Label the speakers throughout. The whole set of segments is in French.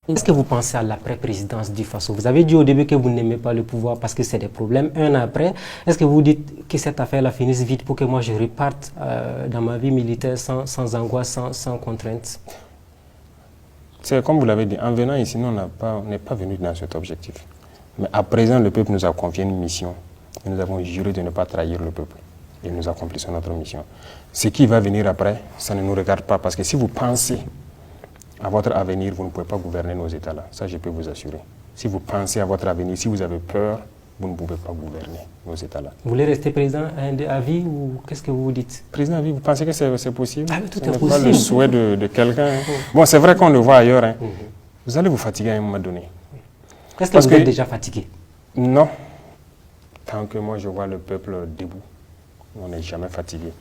Speaker 1: Est-ce que vous pensez à l'après-présidence du Faso? Vous avez dit au début que vous n'aimez pas le pouvoir parce que c'est des problèmes. Un an après, est-ce que vous dites que cette affaire-là finisse vite pour que moi je reparte dans ma vie militaire sans angoisse, sans contrainte?
Speaker 2: C'est comme vous l'avez dit, en venant ici, nous, on n'est pas venu dans cet objectif. Mais à présent, le peuple nous a confié une mission. Et nous avons juré de ne pas trahir le peuple. Et nous accomplissons notre mission. Ce qui va venir après, ça ne nous regarde pas. Parce que si vous pensez à votre avenir, vous ne pouvez pas gouverner nos États-là. Ça, je peux vous assurer. Si vous pensez à votre avenir, si vous avez peur, vous ne pouvez pas gouverner nos États-là.
Speaker 1: Vous voulez rester président à vie ou qu'est-ce que vous dites?
Speaker 2: Président à vie, vous pensez que c'est possible?
Speaker 1: Ah, tout
Speaker 2: Ce
Speaker 1: est
Speaker 2: n'est
Speaker 1: possible.
Speaker 2: pas le souhait de quelqu'un. Bon, c'est vrai qu'on le voit ailleurs. Hein. Vous allez vous fatiguer à un moment donné.
Speaker 1: Est-ce que vous êtes déjà fatigué?
Speaker 2: Non. Tant que moi, je vois le peuple debout, on n'est jamais fatigué.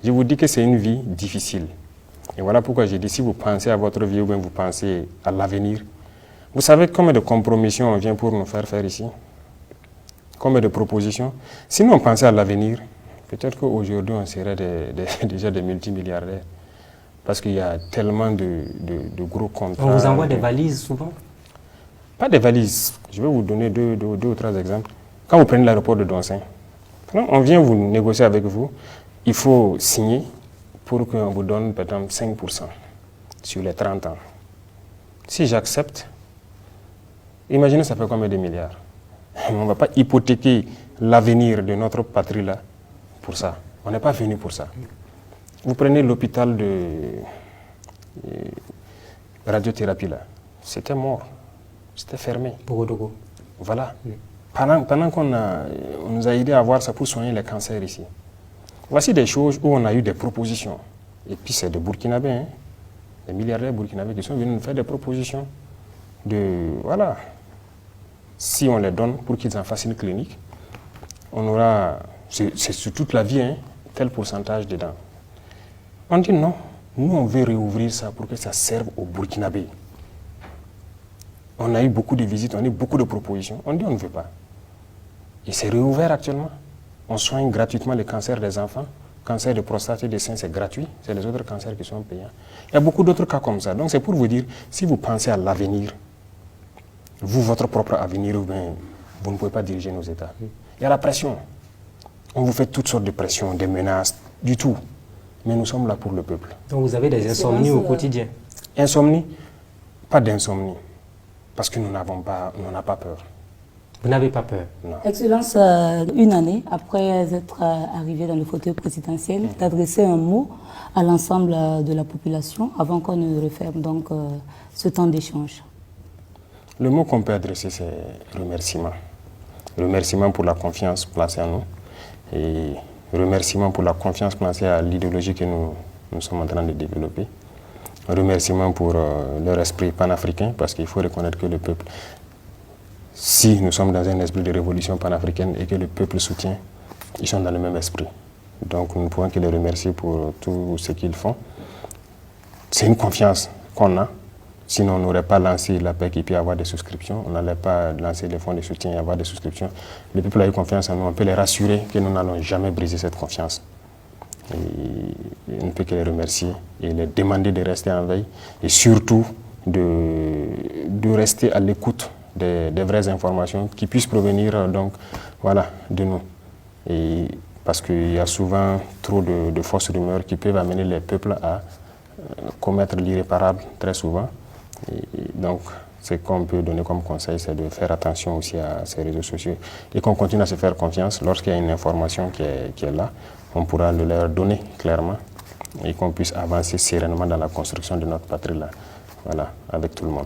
Speaker 2: Je vous dis que c'est une vie difficile. Et voilà pourquoi j'ai dit, si vous pensez à votre vie ou bien vous pensez à l'avenir, vous savez combien de compromissions on vient pour nous faire ici? Combien de propositions? Si nous on pensait à l'avenir, peut-être qu'aujourd'hui on serait déjà des multimilliardaires. Parce qu'il y a tellement de gros contrats.
Speaker 1: On vous envoie des valises souvent?
Speaker 2: Pas des valises. Je vais vous donner deux ou trois exemples. Quand vous prenez l'aéroport de Donsin, on vient vous négocier avec vous, il faut signer pour qu'on vous donne par exemple 5% sur les 30 ans. Si j'accepte, imaginez ça fait combien de milliards? On ne va pas hypothéquer l'avenir de notre patrie là pour ça. On n'est pas venu pour ça. Vous prenez l'hôpital de radiothérapie là, c'était mort, c'était fermé.
Speaker 1: Bogodogo.
Speaker 2: Voilà. Pendant qu'on nous a aidé à avoir ça pour soigner les cancers ici. Voici des choses où on a eu des propositions. Et puis c'est des Burkinabés, hein, des milliardaires burkinabés qui sont venus nous faire des propositions. Voilà. Si on les donne pour qu'ils en fassent une clinique, on aura, c'est sur toute la vie, hein, tel pourcentage dedans. On dit non, nous on veut réouvrir ça pour que ça serve aux Burkinabés. On a eu beaucoup de visites, on a eu beaucoup de propositions. On dit on ne veut pas. Et c'est réouvert actuellement. On soigne gratuitement les cancers des enfants. Cancer de prostate et des seins, c'est gratuit. C'est les autres cancers qui sont payants. Il y a beaucoup d'autres cas comme ça. Donc c'est pour vous dire, si vous pensez à l'avenir, vous, votre propre avenir, vous ne pouvez pas diriger nos États. Il y a la pression. On vous fait toutes sortes de pressions, des menaces, du tout. Mais nous sommes là pour le peuple.
Speaker 1: Donc vous avez des insomnies au quotidien?
Speaker 2: Insomnie? Pas d'insomnie. Parce que nous n'avons pas peur.
Speaker 1: Vous n'avez pas peur?
Speaker 2: Non.
Speaker 3: Excellence, une année après être arrivé dans le fauteuil présidentiel, d'adresser un mot à l'ensemble de la population avant qu'on ne referme donc ce temps d'échange.
Speaker 2: Le mot qu'on peut adresser, c'est remerciement. Remerciement pour la confiance placée en nous et remerciement pour la confiance placée à l'idéologie que nous sommes en train de développer. Remerciement pour leur esprit panafricain, parce qu'il faut reconnaître que le peuple, si nous sommes dans un esprit de révolution panafricaine et que le peuple soutient, ils sont dans le même esprit. Donc nous ne pouvons que les remercier pour tout ce qu'ils font. C'est une confiance qu'on a. Sinon, on n'aurait pas lancé la PEC et puis avoir des souscriptions. On n'allait pas lancer les fonds de soutien et avoir des souscriptions. Le peuple a eu confiance en nous. On peut les rassurer que nous n'allons jamais briser cette confiance. Et on ne peut que les remercier et les demander de rester en veille et surtout de rester à l'écoute des vraies informations qui puissent provenir donc, voilà, de nous. Et parce qu'il y a souvent trop de fausses rumeurs qui peuvent amener les peuples à commettre l'irréparable très souvent. Et donc, ce qu'on peut donner comme conseil, c'est de faire attention aussi à ces réseaux sociaux et qu'on continue à se faire confiance. Lorsqu'il y a une information qui est là, on pourra le leur donner clairement et qu'on puisse avancer sereinement dans la construction de notre patrie là, voilà, avec tout le monde.